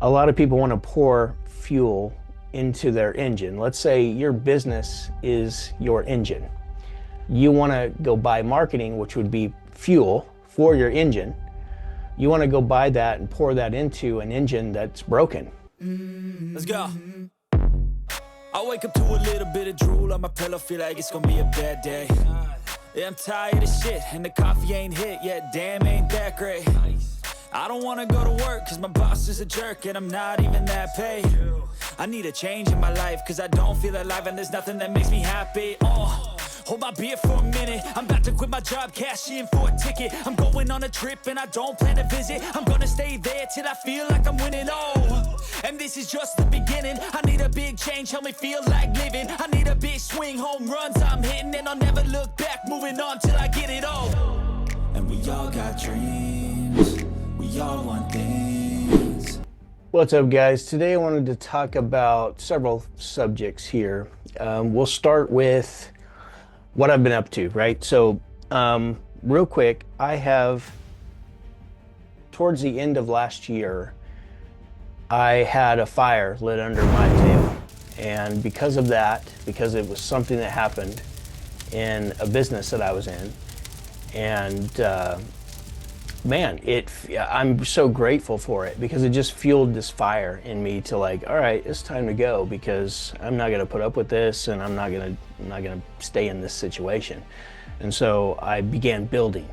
A lot of people want to pour fuel into their engine. Let's say your business is your engine. You want to go buy marketing, which would be fuel for your engine. You want to go buy that and pour that into an engine that's broken. Let's go. I wake up to a little bit of drool on my pillow, feel like it's gonna be a bad day. Yeah, I'm tired of shit, and the coffee ain't hit yet, damn, ain't that great. I don't wanna go to work, cause my boss is a jerk, and I'm not even that paid. I need a change in my life, cause I don't feel alive, and there's nothing that makes me happy. Hold my beer for a minute, I'm about to quit my job, cash in for a ticket. I'm going on a trip, and I don't plan to visit. I'm gonna stay there till I feel like I'm winning, and this is just the beginning. I need a big change, help me feel like living. I need a big swing, home runs I'm hitting, and I'll never look back, moving on till I get it all. And we all got dreams, we all want things. What's up, guys? Today I wanted to talk about several subjects here. We'll start with what I've been up to, right? So real quick, I have, towards the end of last year, I had a fire lit under my tail. And because of that, because it was something that happened in a business that I was in, and man, I'm so grateful for it, because it just fueled this fire in me to like, all right, it's time to go, because I'm not gonna put up with this, and I'm not gonna stay in this situation. And so I began building.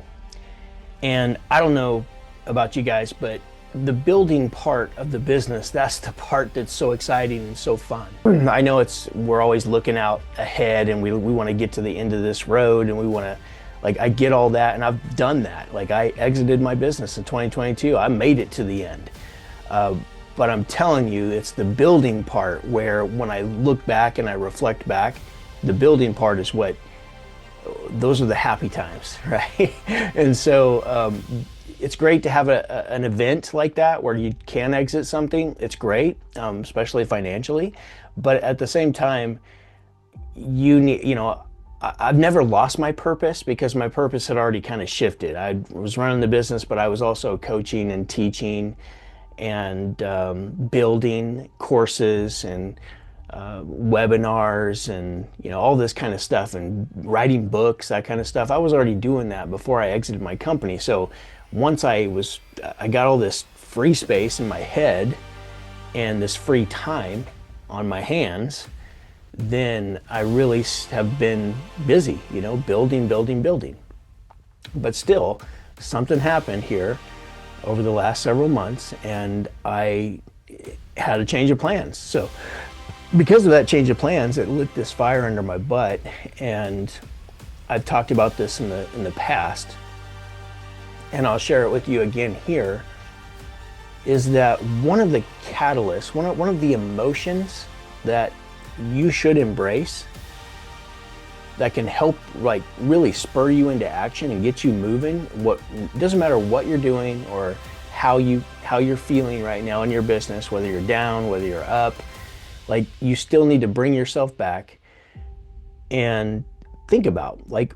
And I don't know about you guys, but the building part of the business, that's the part that's so exciting and so fun. I know we're always looking out ahead, and we want to get to the end of this road, and we want to, like, I get all that, and I've done that. Like, I exited my business in 2022. I made it to the end. But I'm telling you, it's the building part where, when I look back and I reflect back, the building part is those are the happy times, right? And so it's great to have an event like that where you can exit something. It's great, especially financially. But at the same time, I've never lost my purpose, because my purpose had already kind of shifted. I was running the business, but I was also coaching and teaching and building courses and webinars and all this kind of stuff, and writing books, that kind of stuff. I was already doing that before I exited my company. So once I got all this free space in my head and this free time on my hands, then I really have been busy, building. But still, something happened here over the last several months, and I had a change of plans. So because of that change of plans, it lit this fire under my butt. And I've talked about this in the past, and I'll share it with you again here, is that one of the catalysts, one of the emotions that you should embrace, that can help, like, really spur you into action and get you moving. It doesn't matter what you're doing or how you're feeling right now in your business, whether you're down, whether you're up, like, you still need to bring yourself back and think about, like,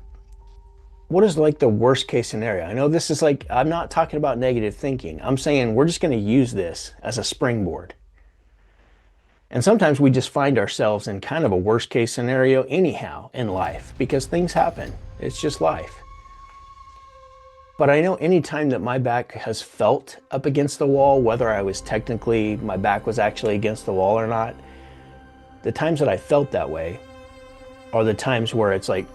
what is, like, the worst case scenario? I know this is, like, I'm not talking about negative thinking. I'm saying we're just going to use this as a springboard. And sometimes we just find ourselves in kind of a worst case scenario anyhow in life, because things happen. It's just life. But I know anytime that my back has felt up against the wall, whether my back was actually against the wall or not, the times that I felt that way are the times where it's like,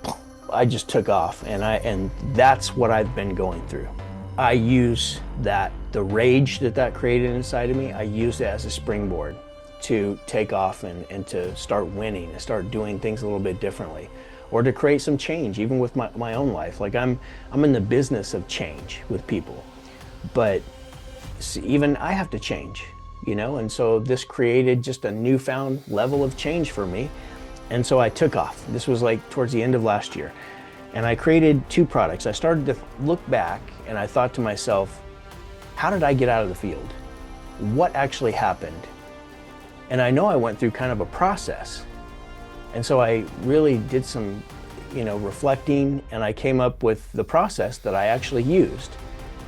I just took off, and that's what I've been going through. I use the rage that created inside of me, I use it as a springboard to take off and to start winning and start doing things a little bit differently, or to create some change, even with my own life. Like, I'm in the business of change with people, but even I have to change, and so this created just a newfound level of change for me. And so I took off. This was like towards the end of last year. And I created 2 products. I started to look back, and I thought to myself, how did I get out of the field? What actually happened? And I know I went through kind of a process. And so I really did some, reflecting, and I came up with the process that I actually used.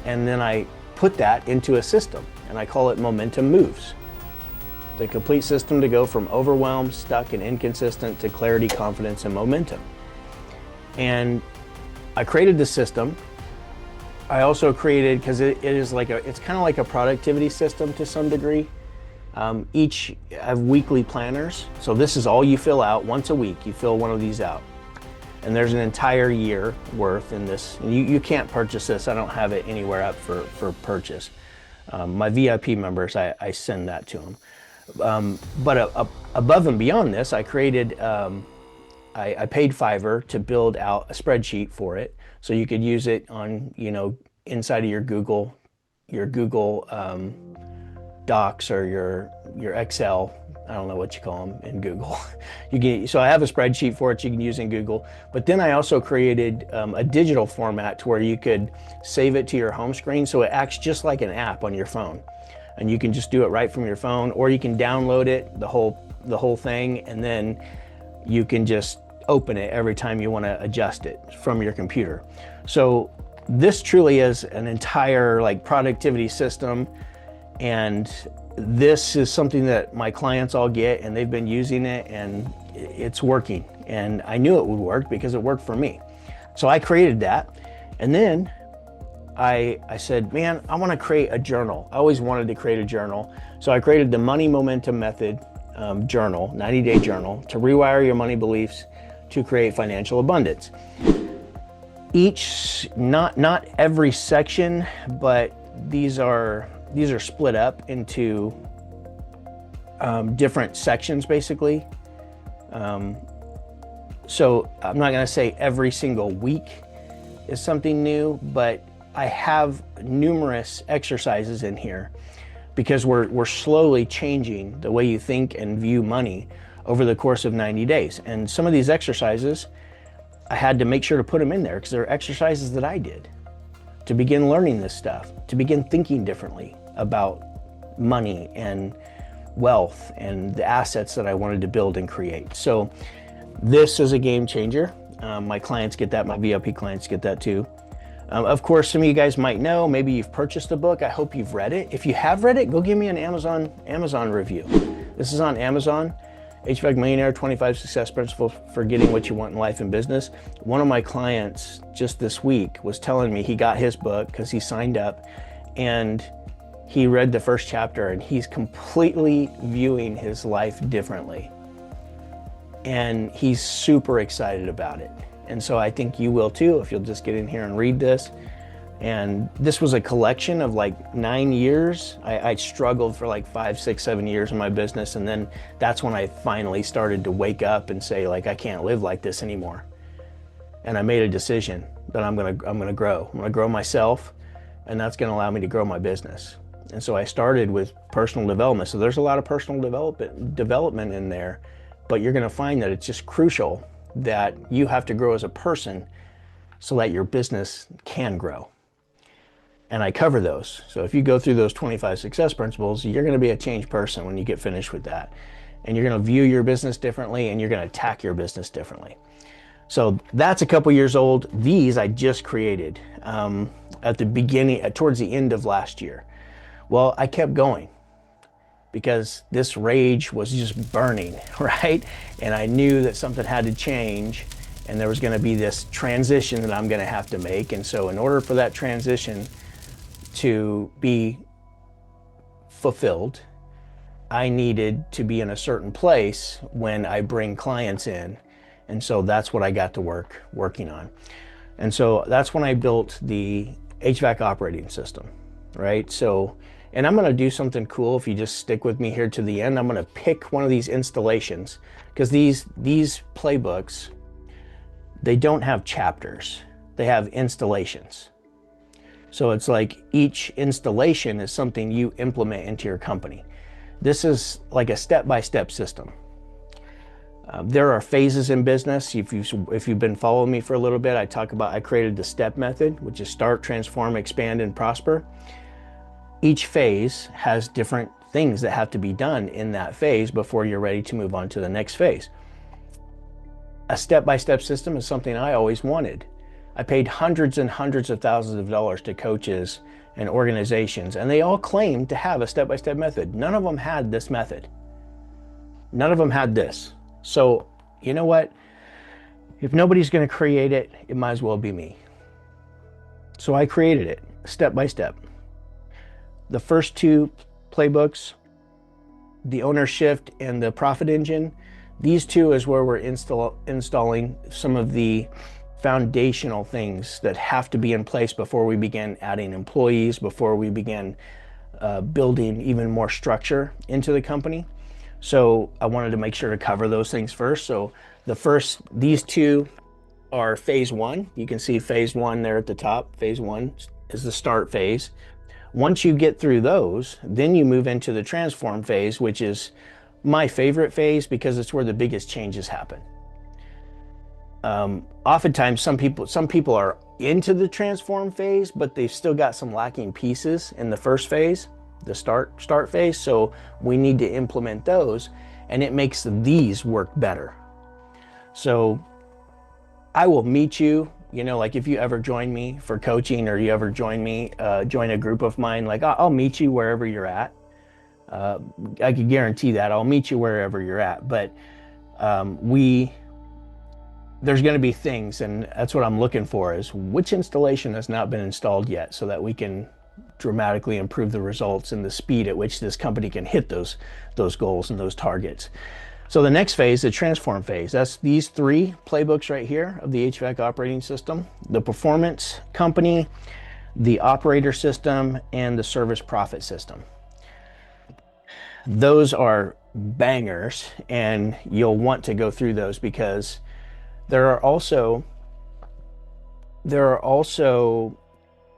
And then I put that into a system, and I call it momentum moves. The complete system to go from overwhelmed, stuck, and inconsistent to clarity, confidence, and momentum. And I created this system. I also created, because it's kind of like a productivity system to some degree. Each have weekly planners. So this is all you fill out once a week. You fill one of these out. And there's an entire year worth in this. And you can't purchase this. I don't have it anywhere up for purchase. My VIP members, I send that to them. But above and beyond this, I created, I paid Fiverr to build out a spreadsheet for it. So you could use it on, inside of your Google Docs or your Excel. I don't know what you call them in Google. So I have a spreadsheet for it you can use in Google. But then I also created a digital format to where you could save it to your home screen, so it acts just like an app on your phone. And you can just do it right from your phone, or you can download it, the whole thing, and then you can just open it every time you want to adjust it from your computer. So this truly is an entire productivity system, and this is something that my clients all get, and they've been using it, and it's working. And I knew it would work because it worked for me. So I created that, and then I said, man, I want to create a journal. I always wanted to create a journal. So I created the Money Momentum Method journal, 90-day journal, to rewire your money beliefs to create financial abundance. Not every section, but these are split up into different sections, basically. So I'm not going to say every single week is something new, but I have numerous exercises in here because we're slowly changing the way you think and view money over the course of 90 days. And some of these exercises, I had to make sure to put them in there because they're exercises that I did to begin learning this stuff, to begin thinking differently about money and wealth and the assets that I wanted to build and create. So this is a game changer. My clients get that, my VIP clients get that too. Of course, some of you guys might know, maybe you've purchased the book. I hope you've read it. If you have read it, go give me an Amazon review. This is on Amazon. HVAC Millionaire, 25 Success Principles for Getting What You Want in Life and Business. One of my clients just this week was telling me he got his book because he signed up, and he read the first chapter, and he's completely viewing his life differently. And he's super excited about it. And so I think you will too if you'll just get in here and read this. And this was a collection of 9 years. I struggled for 5, 6, 7 years in my business, and then that's when I finally started to wake up and say I can't live like this anymore. And I made a decision that I'm gonna grow. I'm gonna grow myself, and that's gonna allow me to grow my business. And so I started with personal development. So there's a lot of personal development in there, but you're gonna find that it's just crucial that you have to grow as a person so that your business can grow. And I cover those. So if you go through those 25 success principles, you're going to be a changed person when you get finished with that. And you're going to view your business differently, and you're going to attack your business differently. So that's a couple years old. These I just created at the beginning, towards the end of last year. Well, I kept going because this rage was just burning, right? And I knew that something had to change, and there was going to be this transition that I'm going to have to make. And so in order for that transition to be fulfilled, I needed to be in a certain place when I bring clients in. And so that's what I got to working on. And so that's when I built the HVAC operating system, right? So, and I'm gonna do something cool if you just stick with me here to the end. I'm gonna pick one of these installations, because these playbooks, they don't have chapters, they have installations. So it's like each installation is something you implement into your company. This is like a step-by-step system. There are phases in business. If you've been following me for a little bit, I created the STEP method, which is start, transform, expand, and prosper. Each phase has different things that have to be done in that phase before you're ready to move on to the next phase. A step-by-step system is something I always wanted. I paid hundreds and hundreds of thousands of dollars to coaches and organizations, and they all claimed to have a step-by-step method. None of them had this method. None of them had this. So you know what? If nobody's going to create it, it might as well be me. So I created it step by step. The first two playbooks, the owner shift and the profit engine, these two is where we're installing some of the foundational things that have to be in place before we begin adding employees, before we begin building even more structure into the company. So I wanted to make sure to cover those things first. So these two are phase one. You can see phase one there at the top. Phase one is the start phase. Once you get through those, then you move into the transform phase, which is my favorite phase because it's where the biggest changes happen. Oftentimes some people are into the transform phase, but they've still got some lacking pieces in the first phase, the start phase. So we need to implement those, and it makes these work better. So I will meet you, like if you ever join me for coaching, or you ever join a group of mine, like I'll meet you wherever you're at. I can guarantee that I'll meet you wherever you're at, but there's going to be things, and that's what I'm looking for, is which installation has not been installed yet, so that we can dramatically improve the results and the speed at which this company can hit those goals and those targets. So the next phase, the transform phase, that's these three playbooks right here of the HVAC operating system: the performance company, the operator system, and the service profit system. Those are bangers, and you'll want to go through those because there are also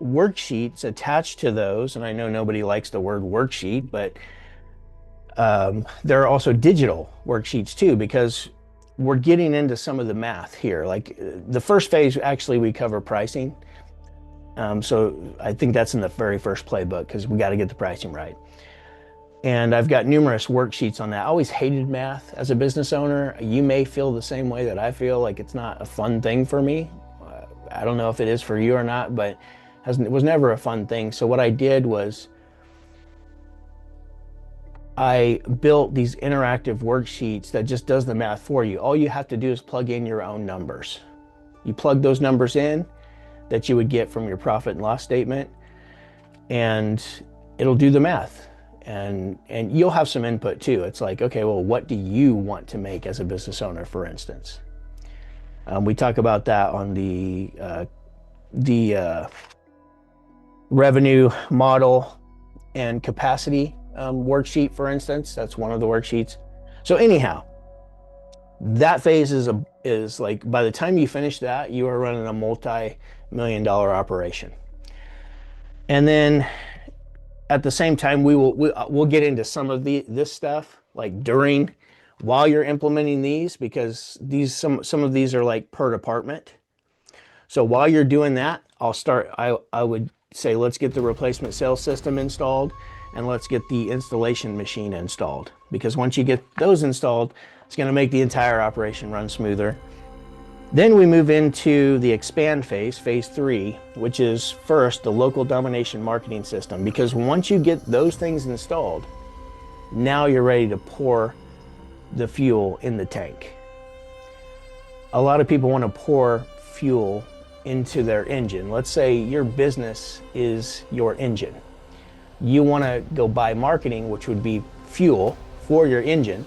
worksheets attached to those, and I know nobody likes the word worksheet, but there are also digital worksheets too, because we're getting into some of the math here. Like the first phase, actually we cover pricing. So I think that's in the very first playbook, because we got to get the pricing right. And I've got numerous worksheets on that. I always hated math as a business owner. You may feel the same way that I feel, like it's not a fun thing for me. I don't know if it is for you or not, but it was never a fun thing. So what I did was I built these interactive worksheets that just does the math for you. All you have to do is plug in your own numbers. You plug those numbers in that you would get from your profit and loss statement, and it'll do the math. And you'll have some input too. It's like, okay, well, what do you want to make as a business owner, for instance? We talk about that on the revenue model and capacity worksheet, for instance. That's one of the worksheets. So anyhow, that phase is like, by the time you finish that, you are running a multi-million-dollar operation. And then at the same time, we'll get into some of this stuff like while you're implementing these, because some of these are like per department. So while you're doing that, I would say, let's get the replacement sales system installed, and let's get the installation machine installed, because once you get those installed, it's going to make the entire operation run smoother. Then we move into the expand phase, phase 3, which is first the local domination marketing system, because once you get those things installed, now you're ready to pour the fuel in the tank. A lot of people want to pour fuel into their engine. Let's say your business is your engine. You want to go buy marketing, which would be fuel for your engine.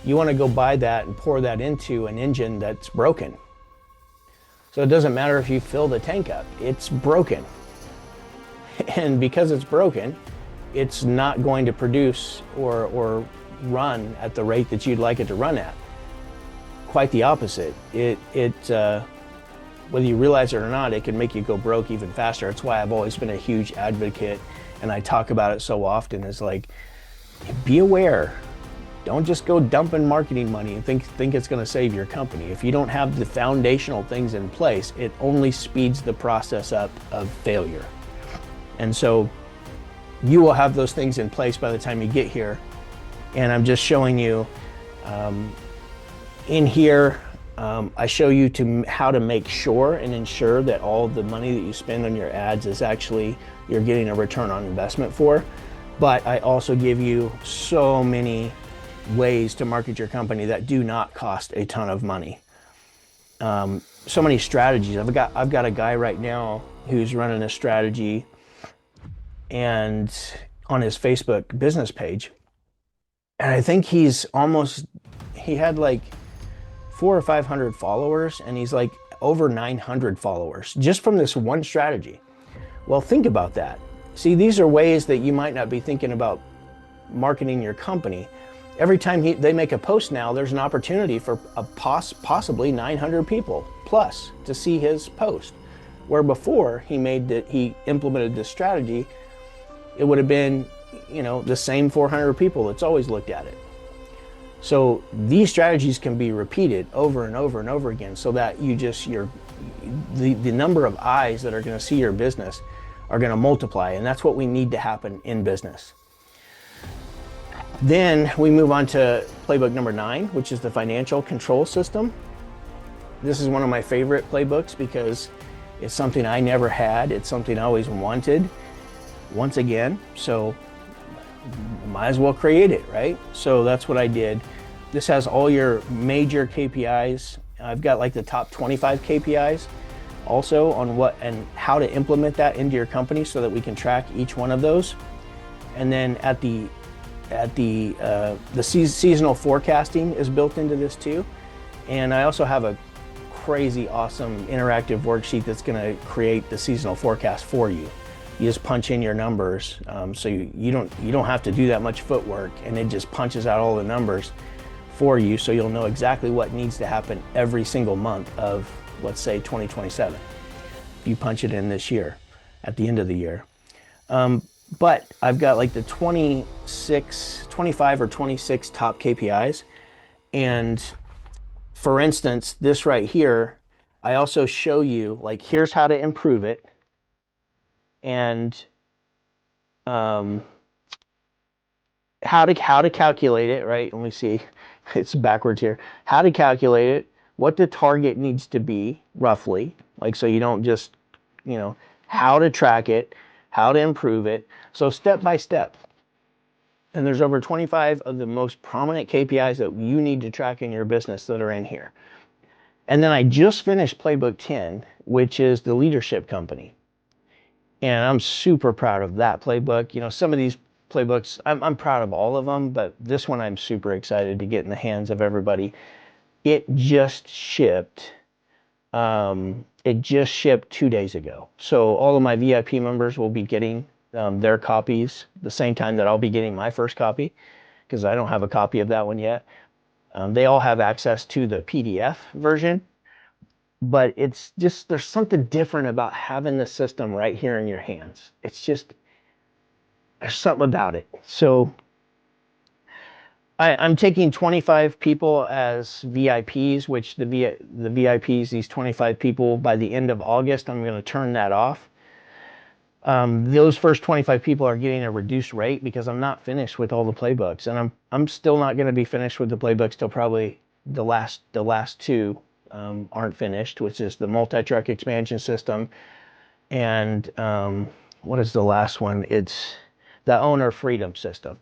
You want to go buy that and pour that into an engine that's broken. So it doesn't matter if you fill the tank up, it's broken. And because it's broken, it's not going to produce or run at the rate that you'd like it to run at. Quite the opposite. Whether you realize it or not, it can make you go broke even faster. That's why I've always been a huge advocate, and I talk about it so often, is like, be aware. Don't just go dumping marketing money and think it's going to save your company. If you don't have the foundational things in place, it only speeds the process up of failure. And so you will have those things in place by the time you get here. And I'm just showing you in here, I show you how to make sure and ensure that all the money that you spend on your ads is actually you're getting a return on investment for. But I also give you so many ways to market your company that do not cost a ton of money. So many strategies. I've got a guy right now who's running a strategy and on his Facebook business page. And I think he had like 400 or 500 followers, and he's like over 900 followers just from this one strategy. Well, think about that. See, these are ways that you might not be thinking about marketing your company. Every time they make a post now, there's an opportunity for possibly 900 people plus to see his post. Where before he implemented this strategy, it would have been, the same 400 people that's always looked at it. So these strategies can be repeated over and over and over again, so that the number of eyes that are going to see your business are going to multiply, and that's what we need to happen in business. Then we move on to playbook number 9, which is the financial control system. This is one of my favorite playbooks because it's something I never had. It's something I always wanted, once again. So might as well create it, right? So that's what I did. This has all your major KPIs. I've got like the top 25 KPIs also on what and how to implement that into your company so that we can track each one of those. And then at the seasonal forecasting is built into this too. And I also have a crazy awesome interactive worksheet that's going to create the seasonal forecast for you. You just punch in your numbers, so you don't have to do that much footwork, and it just punches out all the numbers for you, so you'll know exactly what needs to happen every single month of, let's say, 2027. You punch it in this year at the end of the year. But I've got like the 25 or 26 top KPIs. And for instance, this right here, I also show you like, here's how to improve it. And how to calculate it, right? Let me see, it's backwards here. How to calculate it, what the target needs to be roughly, like, so you don't just, how to track it, how to improve it. So step by step. And there's over 25 of the most prominent KPIs that you need to track in your business that are in here. And then I just finished playbook 10, which is the leadership company. And I'm super proud of that playbook. Some of these playbooks, I'm proud of all of them, but this one I'm super excited to get in the hands of everybody. It just shipped. It just shipped 2 days ago. So all of my VIP members will be getting their copies the same time that I'll be getting my first copy, because I don't have a copy of that one yet. They all have access to the PDF version, but it's just, there's something different about having the system right here in your hands. It's just, there's something about it. So I'm taking 25 people as VIPs, which the VIPs, these 25 people, by the end of August, I'm going to turn that off. Those first 25 people are getting a reduced rate because I'm not finished with all the playbooks, and I'm still not going to be finished with the playbooks till probably the last two aren't finished, which is the multi-truck expansion system, and what is the last one? It's the owner freedom system.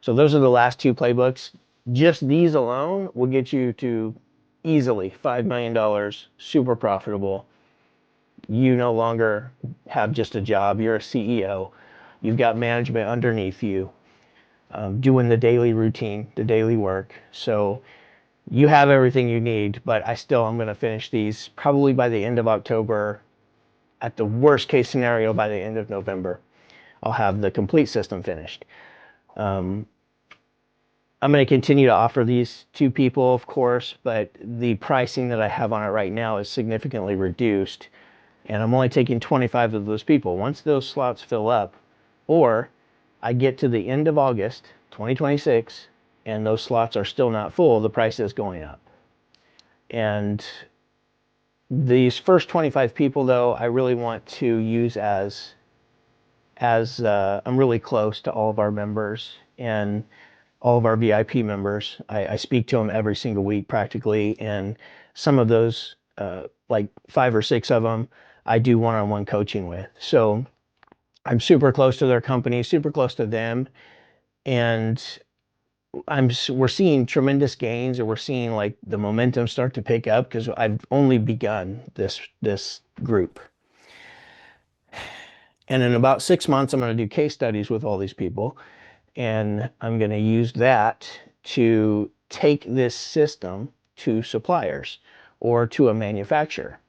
So those are the last two playbooks. Just these alone will get you to easily $5 million, super profitable. You no longer have just a job. You're a CEO. You've got management underneath you, doing the daily routine, the daily work. So you have everything you need, but I'm going to finish these probably by the end of October. At the worst case scenario, by the end of November, I'll have the complete system finished. I'm going to continue to offer these to people, of course, but the pricing that I have on it right now is significantly reduced, and I'm only taking 25 of those people. Once those slots fill up, or I get to the end of August 2026 and those slots are still not full, the price is going up. And these first 25 people, though, I really want to use as I'm really close to all of our members and all of our VIP members. I speak to them every single week practically, and some of those, like 5 or 6 of them, I do one-on-one coaching with. So I'm super close to their company, super close to them, and we're seeing tremendous gains, or we're seeing like the momentum start to pick up because I've only begun this group. And in about 6 months, I'm going to do case studies with all these people, and I'm going to use that to take this system to suppliers or to a manufacturer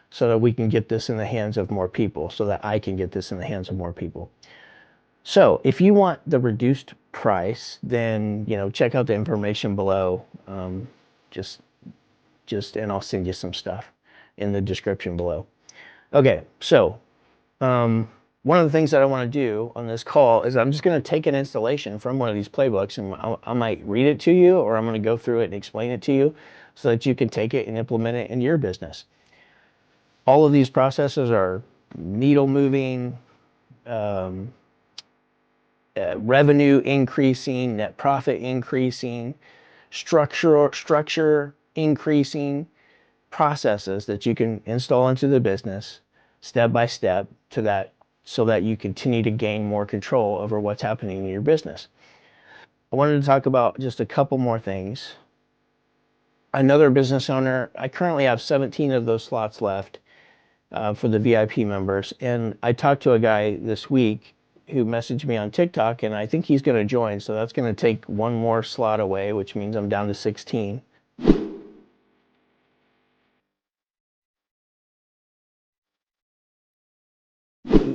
so that we can get this in the hands of more people, so that I can get this in the hands of more people. So if you want the reduced price, then, check out the information below. Just, and I'll send you some stuff in the description below. Okay, so one of the things that I want to do on this call is I'm just going to take an installation from one of these playbooks, and I might read it to you, or I'm going to go through it and explain it to you so that you can take it and implement it in your business. All of these processes are needle moving, revenue increasing, net profit increasing, structure increasing processes that you can install into the business step by step so that you continue to gain more control over what's happening in your business. I wanted to talk about just a couple more things. Another business owner, I currently have 17 of those slots left for the VIP members, and I talked to a guy this week who messaged me on TikTok, and I think he's going to join, so that's going to take one more slot away, which means I'm down to 16.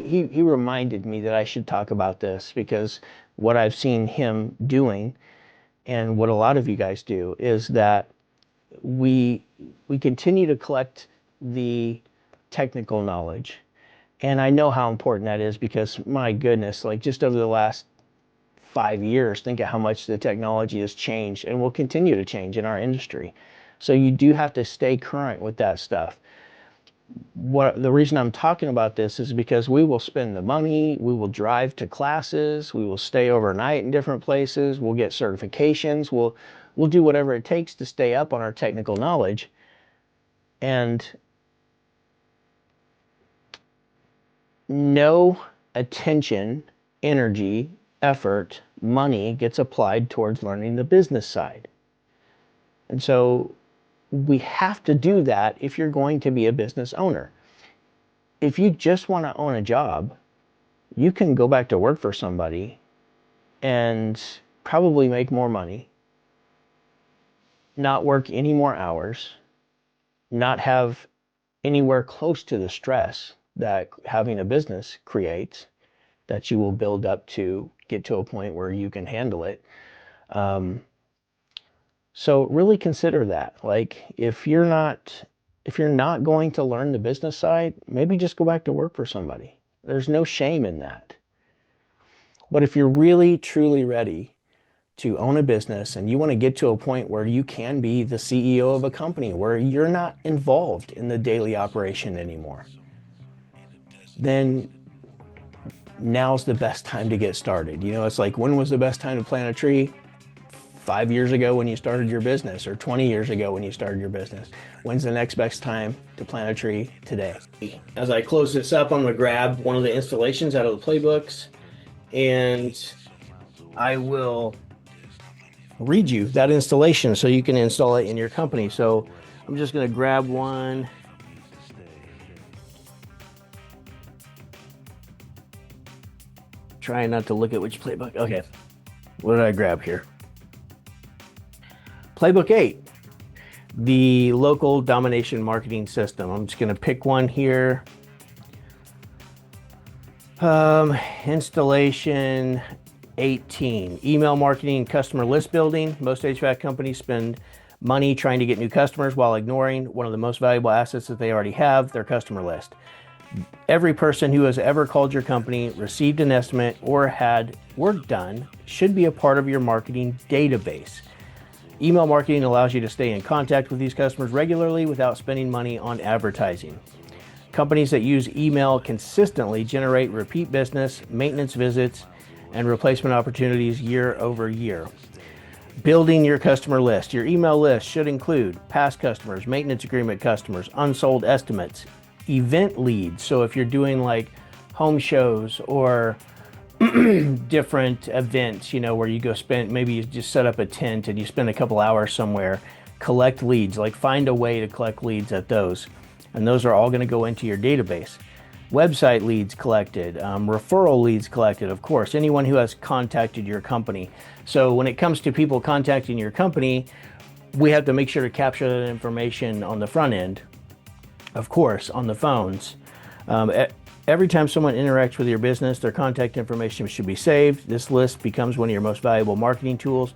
He reminded me that I should talk about this, because what I've seen him doing, and what a lot of you guys do, is that we continue to collect the technical knowledge. And I know how important that is, because my goodness, like just over the last 5 years, think of how much the technology has changed and will continue to change in our industry. So you do have to stay current with that stuff. The reason I'm talking about this is because we will spend the money, we will drive to classes, we will stay overnight in different places, we'll get certifications, we'll do whatever it takes to stay up on our technical knowledge. And no attention, energy, effort, money gets applied towards learning the business side. And so we have to do that if you're going to be a business owner. If you just want to own a job, you can go back to work for somebody and probably make more money, not work any more hours, not have anywhere close to the stress that having a business creates, that you will build up to get to a point where you can handle it. So really consider that. Like, if you're not going to learn the business side, maybe just go back to work for somebody. There's no shame in that. But if you're really, truly ready to own a business, and you want to get to a point where you can be the CEO of a company, where you're not involved in the daily operation anymore, then now's the best time to get started. It's like, when was the best time to plant a tree? 5 years ago when you started your business, or 20 years ago when you started your business. When's the next best time to plant a tree? Today. As I close this up, I'm going to grab one of the installations out of the playbooks, and I will read you that installation so you can install it in your company. So I'm just going to grab one. Trying not to look at which playbook. Okay, what did I grab here? Playbook 8, the local domination marketing system. I'm just going to pick one here. Installation 18, email marketing and customer list building. Most HVAC companies spend money trying to get new customers while ignoring one of the most valuable assets that they already have, their customer list. Every person who has ever called your company, received an estimate, or had work done should be a part of your marketing database. Email marketing allows you to stay in contact with these customers regularly without spending money on advertising. Companies that use email consistently generate repeat business, maintenance visits, and replacement opportunities year over year. Building your customer list. Your email list should include past customers, maintenance agreement customers, unsold estimates, event leads. So if you're doing like home shows or different events, where you go spend, maybe you just set up a tent and you spend a couple hours somewhere, collect leads, like find a way to collect leads at those. And those are all going to go into your database. Website leads collected, referral leads collected, of course, anyone who has contacted your company. So when it comes to people contacting your company, we have to make sure to capture that information on the front end, of course, on the phones. Every time someone interacts with your business, their contact information should be saved. This list becomes one of your most valuable marketing tools.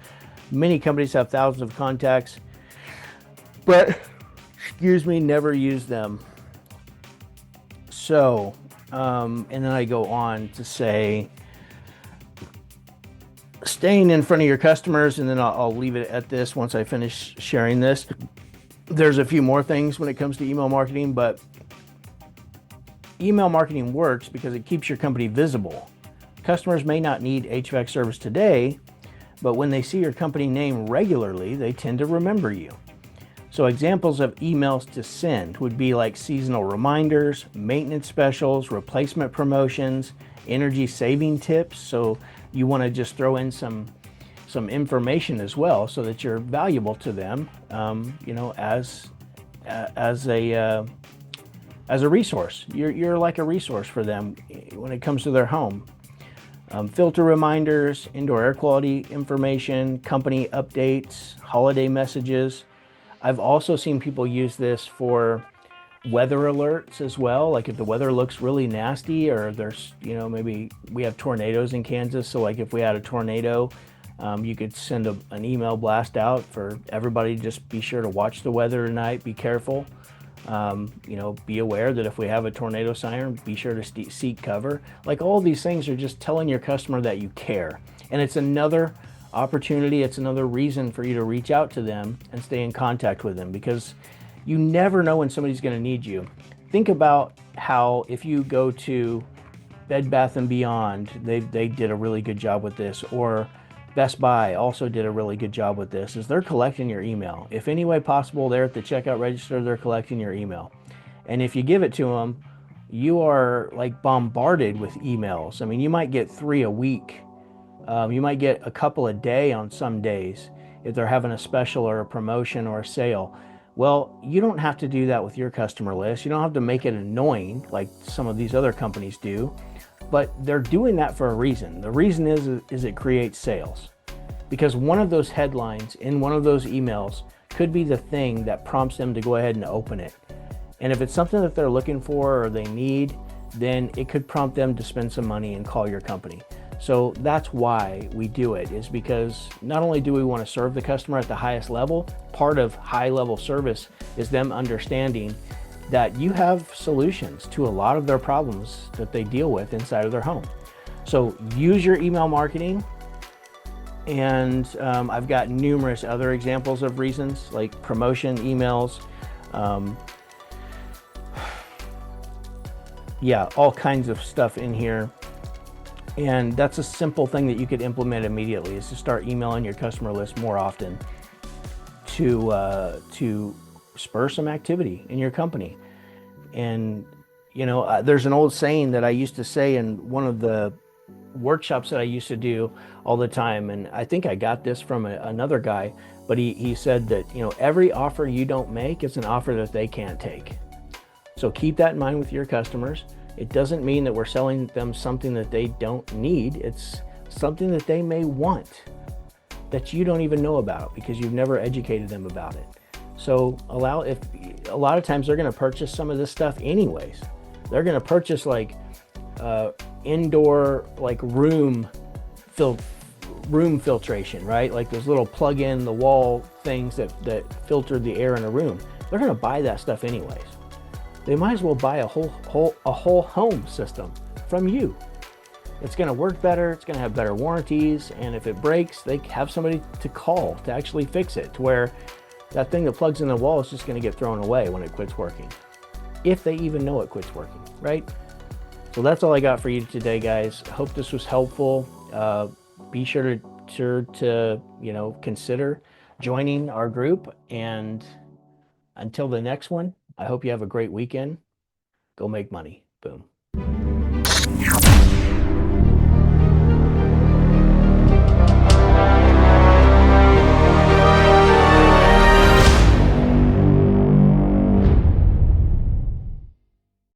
Many companies have thousands of contacts, but, never use them. So, and then I go on to say, staying in front of your customers, and then I'll leave it at this once I finish sharing this. There's a few more things when it comes to email marketing, but email marketing works because it keeps your company visible. Customers may not need HVAC service today, but when they see your company name regularly, they tend to remember you. So examples of emails to send would be like seasonal reminders, maintenance specials, replacement promotions, energy saving tips. So you want to just throw in some information as well, so that you're valuable to them, as a resource. You're like a resource for them when it comes to their home. Filter reminders, indoor air quality information, company updates, holiday messages. I've also seen people use this for weather alerts as well. Like if the weather looks really nasty, or there's, maybe we have tornadoes in Kansas. So like if we had a tornado, you could send an email blast out for everybody to just be sure to watch the weather tonight, be careful. Be aware that if we have a tornado siren, be sure to seek cover. Like all these things are just telling your customer that you care. And it's another opportunity, it's another reason for you to reach out to them and stay in contact with them, because you never know when somebody's going to need you. Think about how if you go to Bed Bath & Beyond, they did a really good job with this, or Best Buy also did a really good job with this, is they're collecting your email. If any way possible, they're at the checkout register, they're collecting your email. And if you give it to them, you are like bombarded with emails. I mean, you might get 3 a week. You might get a couple a day on some days if they're having a special or a promotion or a sale. Well, you don't have to do that with your customer list. You don't have to make it annoying like some of these other companies do. But they're doing that for a reason. The reason is it creates sales. Because one of those headlines in one of those emails could be the thing that prompts them to go ahead and open it. And if it's something that they're looking for or they need, then it could prompt them to spend some money and call your company. So that's why we do it, is because not only do we want to serve the customer at the highest level, part of high level service is them understanding that you have solutions to a lot of their problems that they deal with inside of their home. So use your email marketing. And I've got numerous other examples of reasons, like promotion emails. All kinds of stuff in here. And that's a simple thing that you could implement immediately, is to start emailing your customer list more often to spur some activity in your company. And there's an old saying that I used to say in one of the workshops that I used to do all the time, and I think I got this from another guy, but he said that every offer you don't make is an offer that they can't take. So keep that in mind with your customers. It doesn't mean that we're selling them something that they don't need. It's something that they may want that you don't even know about because you've never educated them about it. So a lot of times they're going to purchase some of this stuff anyways. They're going to purchase like indoor like room filtration, right? Like those little plug in the wall things that filter the air in a room. They're going to buy that stuff anyways. They might as well buy a whole home system from you. It's going to work better. It's going to have better warranties. And if it breaks, they have somebody to call to actually fix it, to where that thing that plugs in the wall is just going to get thrown away when it quits working. If they even know it quits working, right? So that's all I got for you today, guys. I hope this was helpful. Be sure to consider joining our group. And until the next one, I hope you have a great weekend. Go make money. Boom.